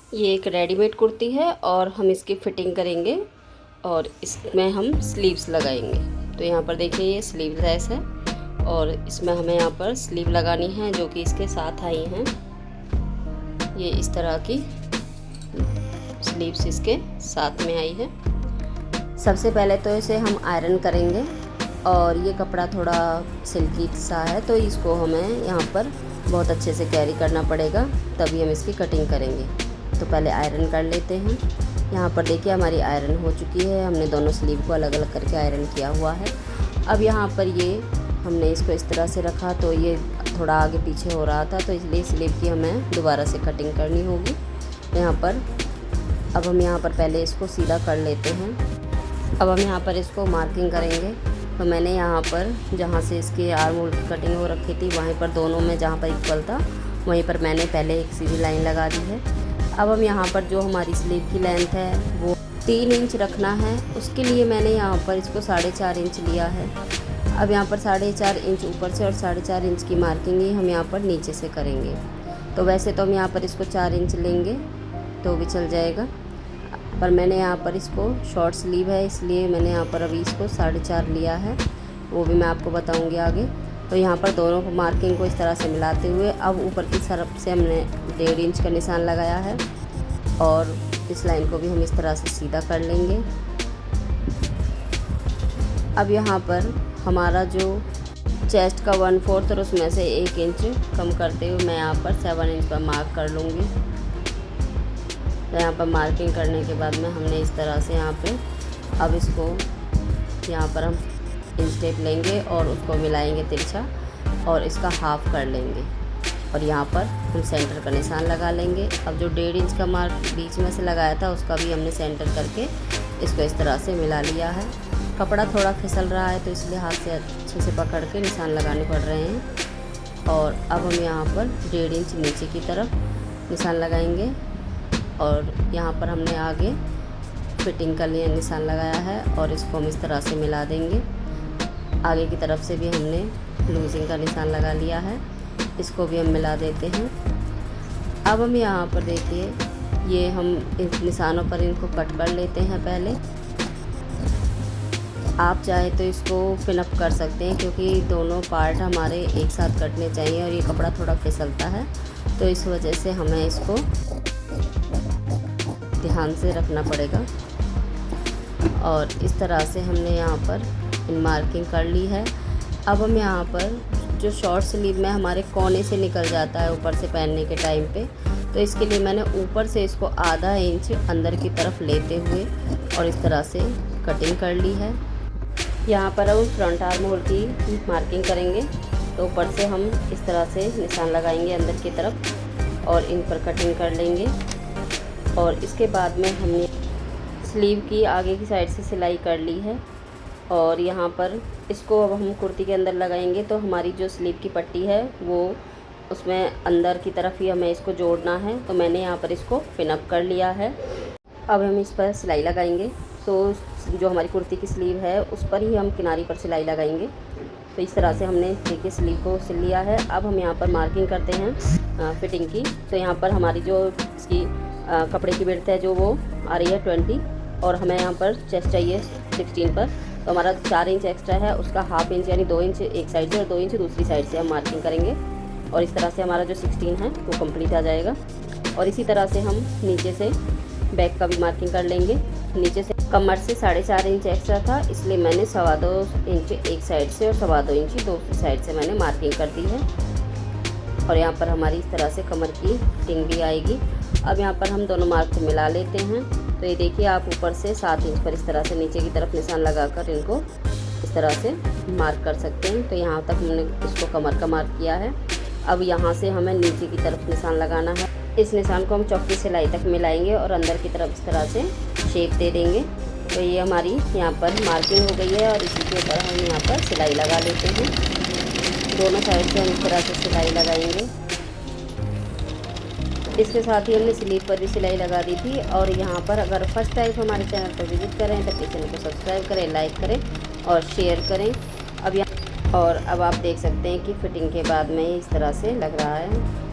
ये एक रेडीमेड कुर्ती है और हम इसकी फ़िटिंग करेंगे और इसमें हम स्लीव्स लगाएंगे। तो यहाँ पर देखिए ये स्लीव लेस है और इसमें हमें यहाँ पर स्लीव लगानी है जो कि इसके साथ आई हैं। ये इस तरह की स्लीव्स इसके साथ में आई है। सबसे पहले तो इसे हम आयरन करेंगे और ये कपड़ा थोड़ा सिल्की सा है तो इसको हमें यहाँ पर बहुत अच्छे से कैरी करना पड़ेगा, तभी हम इसकी कटिंग करेंगे। तो पहले आयरन कर लेते हैं। यहाँ पर देखिए हमारी आयरन हो चुकी है, हमने दोनों स्लीव को अलग अलग करके आयरन किया हुआ है। अब यहाँ पर ये हमने इसको इस तरह से रखा तो ये थोड़ा आगे पीछे हो रहा था, तो इसलिए स्लीव की हमें दोबारा से कटिंग करनी होगी। यहाँ पर अब हम यहाँ पर पहले इसको सीधा कर लेते हैं। अब हम यहाँ पर इसको मार्किंग करेंगे। तो मैंने यहाँ पर जहाँ से इसकी आर्म होल की कटिंग हो रखी थी वहीं पर दोनों में जहाँ पर इक्वल था वहीं पर मैंने पहले एक सीधी लाइन लगा दी है। अब हम यहाँ पर जो हमारी स्लीव की लेंथ है वो 3 इंच रखना है, उसके लिए मैंने यहाँ पर इसको 4.5 इंच लिया है। अब यहाँ पर 4.5 इंच ऊपर से और 4.5 इंच की मार्किंग ही हम यहाँ पर नीचे से करेंगे। तो वैसे तो हम यहाँ पर इसको 4 इंच लेंगे तो भी चल जाएगा, पर मैंने यहाँ पर इसको शॉर्ट स्लीव है इसलिए मैंने यहाँ पर अभी इसको 4.5 लिया है, वो भी मैं आपको बताऊँगी आगे। तो यहाँ पर दोनों को मार्किंग को इस तरह से मिलाते हुए अब ऊपर की तरफ से हमने 1.5 इंच का निशान लगाया है और इस लाइन को भी हम इस तरह से सीधा कर लेंगे। अब यहाँ पर हमारा जो चेस्ट का 1/4 और उसमें से 1 इंच कम करते हुए मैं यहाँ पर 7 इंच पर मार्क कर लूँगी। तो यहाँ पर मार्किंग करने के बाद में हमने इस तरह से यहाँ पे अब इसको यहाँ पर हम इंच टेप लेंगे और उसको मिलाएंगे तिरछा और इसका हाफ कर लेंगे और यहाँ पर हम सेंटर का निशान लगा लेंगे। अब जो 1.5 इंच का मार्क बीच में से लगाया था उसका भी हमने सेंटर करके इसको इस तरह से मिला लिया है। कपड़ा थोड़ा फिसल रहा है तो इसलिए हाथ से अच्छे से पकड़ के निशान लगाने पड़ रहे हैं। और अब हम यहाँ पर 1.5 इंच नीचे की तरफ निशान लगाएंगे और यहाँ पर हमने आगे फिटिंग का लिए निशान लगाया है और इसको हम इस तरह से मिला देंगे। आगे की तरफ से भी हमने लूजिंग का निशान लगा लिया है, इसको भी हम मिला देते हैं। अब हम यहाँ पर देखिए ये हम इन निशानों पर इनको कट कर लेते हैं। पहले आप चाहे तो इसको पिनअप कर सकते हैं क्योंकि दोनों पार्ट हमारे एक साथ कटने चाहिए और ये कपड़ा थोड़ा फिसलता है तो इस वजह से हमें इसको ध्यान से रखना पड़ेगा। और इस तरह से हमने यहाँ पर मार्किंग कर ली है। अब हम यहाँ पर जो शॉर्ट स्लीव में हमारे कोने से निकल जाता है ऊपर से पहनने के टाइम पे, तो इसके लिए मैंने ऊपर से इसको आधा इंच अंदर की तरफ लेते हुए और इस तरह से कटिंग कर ली है। यहाँ पर हम फ्रंट आर्म होल की मार्किंग करेंगे तो ऊपर से हम इस तरह से निशान लगाएंगे अंदर की तरफ और इन पर कटिंग कर लेंगे। और इसके बाद में हमने स्लीव की आगे की साइड से सिलाई कर ली है और यहाँ पर इसको अब हम कुर्ती के अंदर लगाएंगे तो हमारी जो स्लीव की पट्टी है वो उसमें अंदर की तरफ ही हमें इसको जोड़ना है। तो मैंने यहाँ पर इसको पिनअप कर लिया है। अब हम इस पर सिलाई लगाएंगे तो जो हमारी कुर्ती की स्लीव है उस पर ही हम किनारी पर सिलाई लगाएंगे। तो इस तरह से हमने देखिए स्लीव को सिल लिया है। अब हम यहाँ पर मार्किंग करते हैं फिटिंग की। तो यहाँ पर हमारी जो इसकी कपड़े की विड्थ है जो वो आ रही है 20 और हमें यहाँ पर चेस्ट चाहिए 16 पर, तो हमारा 4 इंच एक्स्ट्रा है, उसका हाफ इंच यानी 2 इंच एक साइड से और 2 इंच दूसरी साइड से हम मार्किंग करेंगे और इस तरह से हमारा जो 16 है वो कंप्लीट आ जाएगा। और इसी तरह से हम नीचे से बैक का भी मार्किंग कर लेंगे। नीचे से कमर से 4.5 इंच एक्स्ट्रा था इसलिए मैंने 2.25 इंच एक साइड से और 2.25 इंच दूसरी साइड से मैंने मार्किंग कर दी है। और यहाँ पर हमारी इस तरह से कमर की फिटिंग भी आएगी। अब यहाँ पर हम दोनों मार्क को मिला लेते हैं। तो ये देखिए आप ऊपर से 7 इंच पर इस तरह से नीचे की तरफ निशान लगाकर इनको इस तरह से मार्क कर सकते हैं। तो यहाँ तक हमने इसको कमर का मार्क किया है। अब यहाँ से हमें नीचे की तरफ निशान लगाना है। इस निशान को हम चौकी सिलाई तक मिलाएंगे और अंदर की तरफ इस तरह से शेप दे देंगे। तो ये हमारी यहाँ पर मार्किंग हो गई है और इसी के ऊपर हम यहाँ पर सिलाई लगा लेते हैं। दोनों साइड से हम इस तरह से सिलाई लगाएंगे। इसके साथ ही हमने स्लीव पर भी सिलाई लगा दी थी। और यहाँ पर अगर फर्स्ट टाइम हमारे चैनल पर विजिट करें तो प्लीज़ चैनल को सब्सक्राइब करें, लाइक करें और शेयर करें। अब आप देख सकते हैं कि फिटिंग के बाद में इस तरह से लग रहा है।